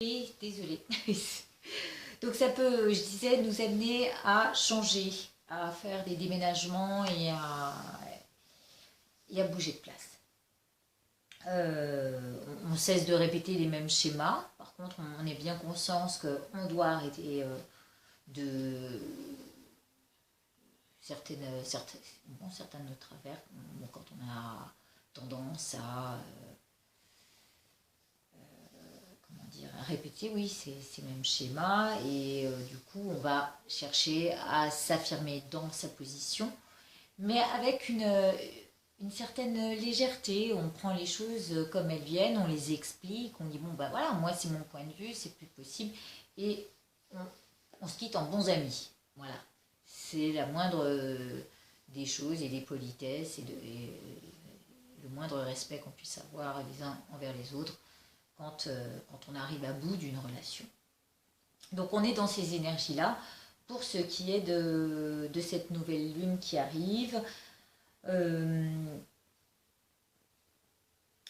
Oui, désolée. Donc ça peut, je disais, nous amener à changer, à faire des déménagements et à bouger de place. On cesse de répéter les mêmes schémas. Par contre, on est bien conscient qu'on doit arrêter de certains de nos travers. Bon, quand on a tendance à comment dire, répéter, oui, ces mêmes schémas. Et du coup, on va chercher à s'affirmer dans sa position, mais avec une certaine légèreté. On prend les choses comme elles viennent, on les explique, on dit bon ben voilà, moi c'est mon point de vue, c'est plus possible, et on se quitte en bons amis. Voilà, c'est la moindre des choses et des politesses et le moindre respect qu'on puisse avoir les uns envers les autres quand on arrive à bout d'une relation. Donc on est dans ces énergies-là pour ce qui est de cette nouvelle lune qui arrive.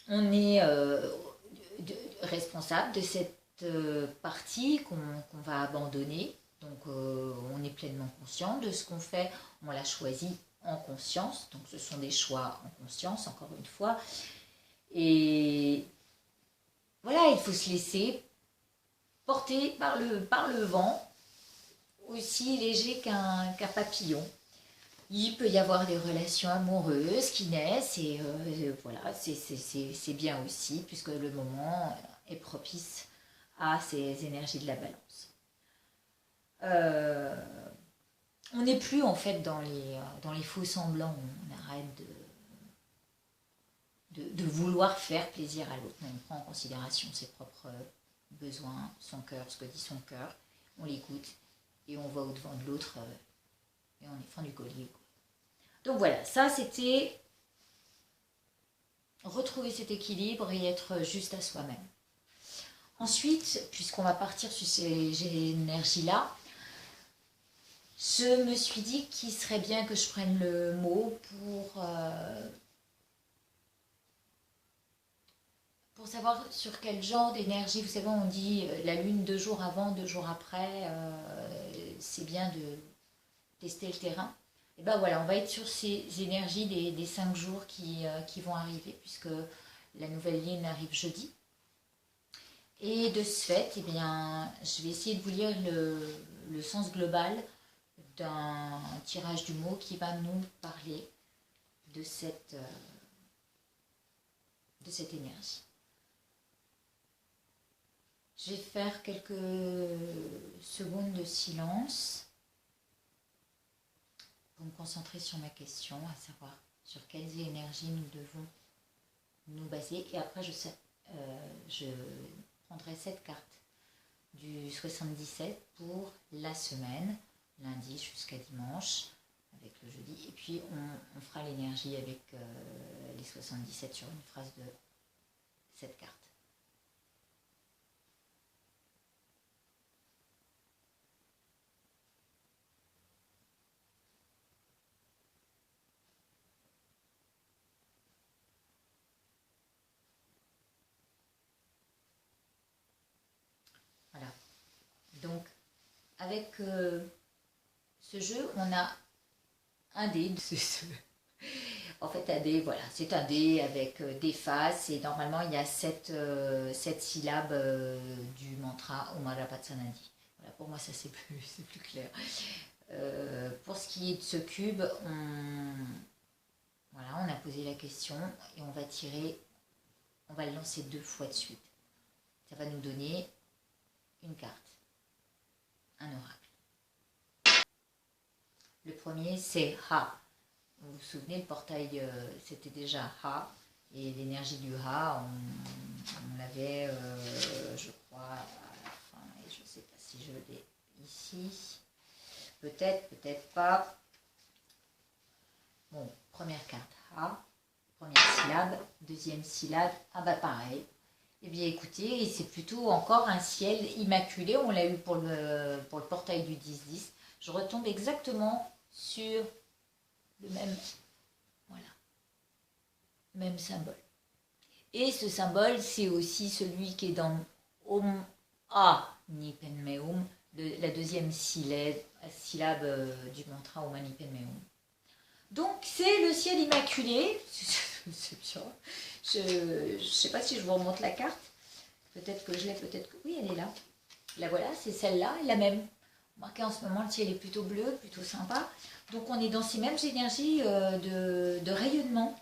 On est responsable de cette partie qu'on va abandonner. Donc on est pleinement conscient de ce qu'on fait, on l'a choisi en conscience, donc ce sont des choix en conscience, encore une fois. Et voilà, il faut se laisser porter par le vent, aussi léger qu'un papillon. Il peut y avoir des relations amoureuses qui naissent et voilà, c'est bien aussi puisque le moment est propice à ces énergies de la balance. On n'est plus en fait dans les faux semblants, on arrête de vouloir faire plaisir à l'autre. On prend en considération ses propres besoins, son cœur, ce que dit son cœur, on l'écoute et on va au-devant de l'autre et on est fin du collier. Donc voilà, ça c'était retrouver cet équilibre et être juste à soi-même. Ensuite, puisqu'on va partir sur ces énergies-là, je me suis dit qu'il serait bien que je prenne le mot pour savoir sur quel genre d'énergie. Vous savez, on dit la lune 2 jours avant, 2 jours après, c'est bien de tester le terrain. Et ben voilà, on va être sur ces énergies des 5 jours qui vont arriver, puisque la nouvelle lune arrive jeudi. Et de ce fait, eh bien, je vais essayer de vous lire le sens global d'un tirage du mot qui va nous parler de cette énergie. Je vais faire quelques secondes de silence pour me concentrer sur ma question, à savoir sur quelles énergies nous devons nous baser. Et après, je prendrai cette carte du 77 pour la semaine, lundi jusqu'à dimanche, avec le jeudi. Et puis, on fera l'énergie avec les 77 sur une phrase de cette carte. Voilà. Donc, avec ce jeu, on a un dé. En fait, un dé, voilà, c'est un dé avec des faces et normalement, il y a 7 syllabes du mantra Om Mani Padme Hum. Voilà, pour moi, ça c'est plus clair. Pour ce qui est de ce cube, on a posé la question et on va tirer, on va le lancer 2 fois de suite. Ça va nous donner une carte, un oracle. Le premier, c'est Ha. Vous vous souvenez, le portail, c'était déjà Ha. Et l'énergie du Ha, on l'avait, je crois, à la fin. Et je ne sais pas si je l'ai ici. Peut-être, peut-être pas. Bon, première carte Ha. Première syllabe. Deuxième syllabe. Ah bah pareil. Eh bien écoutez, c'est plutôt encore un ciel immaculé. On l'a eu pour le portail du 10-10. Je retombe exactement sur le même, voilà, même symbole. Et ce symbole, c'est aussi celui qui est dans Om A Nipen Meum, la deuxième syllabe du mantra Om Nipen Meum. Donc c'est le ciel immaculé. C'est bien. Je ne sais pas si je vous remonte la carte. Peut-être que je l'ai, peut-être que... Oui, elle est là. La voilà, c'est celle-là, la même. Remarquez, en ce moment, le ciel est plutôt bleu, plutôt sympa. Donc on est dans ces mêmes énergies de rayonnement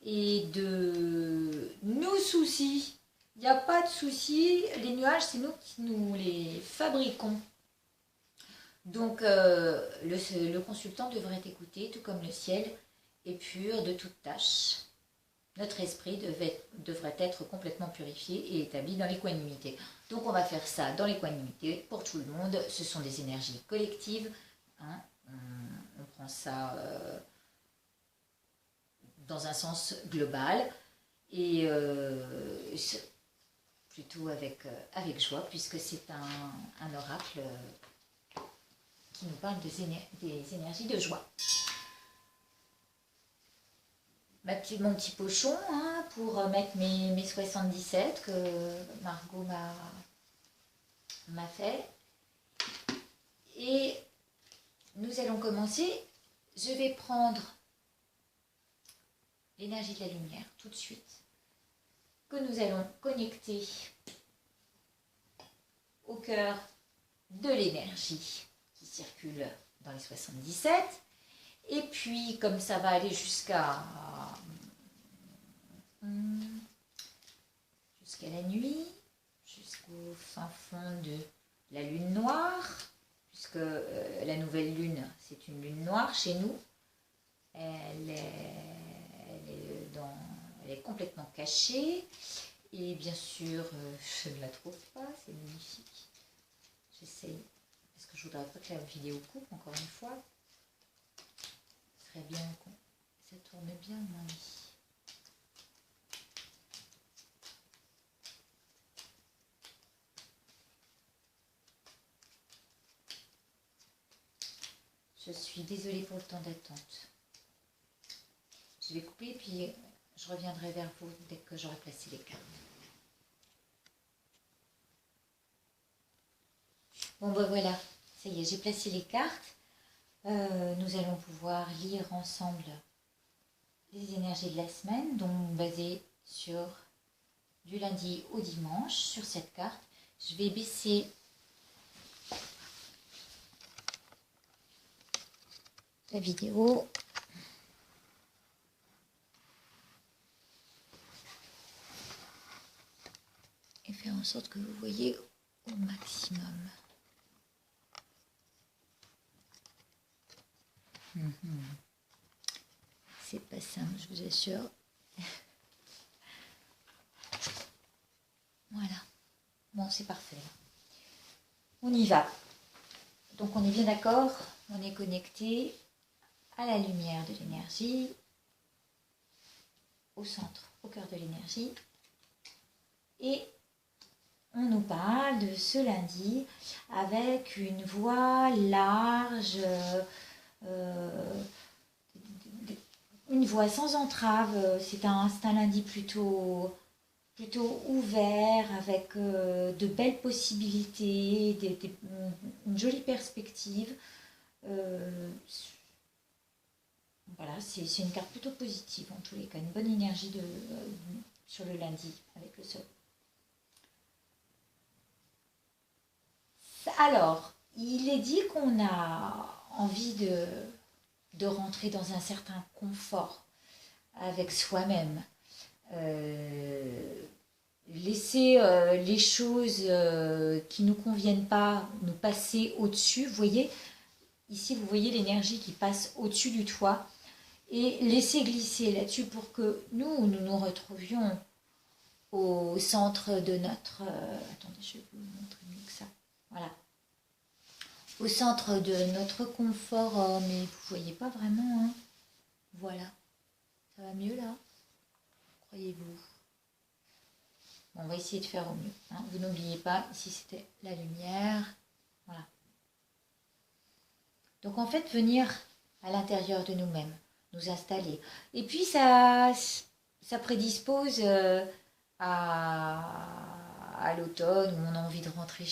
et de nos soucis. Il n'y a pas de soucis. Les nuages, c'est nous qui nous les fabriquons. Donc le consultant devrait écouter, tout comme le ciel est pur de toute tâche. Notre esprit devrait être complètement purifié et établi dans l'équanimité. Donc on va faire ça dans l'équanimité pour tout le monde. Ce sont des énergies collectives. Hein. On prend ça dans un sens global et plutôt avec joie, puisque c'est un oracle qui nous parle des énergies de joie. Mon petit pochon pour mettre mes 77 que Margot m'a fait. Et nous allons commencer. Je vais prendre l'énergie de la lumière tout de suite, que nous allons connecter au cœur de l'énergie qui circule dans les 77. Et puis, comme ça va aller jusqu'à la nuit, jusqu'au fin fond de la lune noire, puisque la nouvelle lune, c'est une lune noire chez nous. Elle est complètement cachée. Et bien sûr, je ne la trouve pas, c'est magnifique. J'essaye, parce que je voudrais pas que la vidéo coupe, encore une fois. Ce serait bien que ça tourne bien, mon ami. Je suis désolée pour le temps d'attente. Je vais couper, puis je reviendrai vers vous dès que j'aurai placé les cartes. Bon, ben voilà, ça y est, j'ai placé les cartes. Nous allons pouvoir lire ensemble les énergies de la semaine, donc basées sur du lundi au dimanche, sur cette carte. Je vais baisser la vidéo. Et faire en sorte que vous voyez au maximum. C'est pas simple, je vous assure. Voilà. Bon, c'est parfait. On y va. Donc on est bien d'accord, on est connecté à la lumière de l'énergie, au centre, au cœur de l'énergie. Et on nous parle de ce lundi avec une voix large, une voix sans entrave. C'est un lundi plutôt ouvert, avec de belles possibilités, une jolie perspective. Voilà, c'est une carte plutôt positive en tous les cas, une bonne énergie sur le lundi avec le sol. Alors, il est dit qu'on a envie de rentrer dans un certain confort avec soi-même. Laisser les choses qui ne nous conviennent pas nous passer au-dessus. Vous voyez, ici vous voyez l'énergie qui passe au-dessus du toit et laisser glisser là-dessus pour que nous retrouvions au centre de notre... attendez, je vais vous montrer mieux que ça. Voilà. Au centre de notre confort, mais vous ne voyez pas vraiment. Hein. Voilà. Ça va mieux là? Croyez-vous? Bon, on va essayer de faire au mieux. Hein. Vous n'oubliez pas, ici c'était la lumière. Voilà. Donc en fait, venir à l'intérieur de nous-mêmes, nous installer. Et puis ça prédispose à l'automne où on a envie de rentrer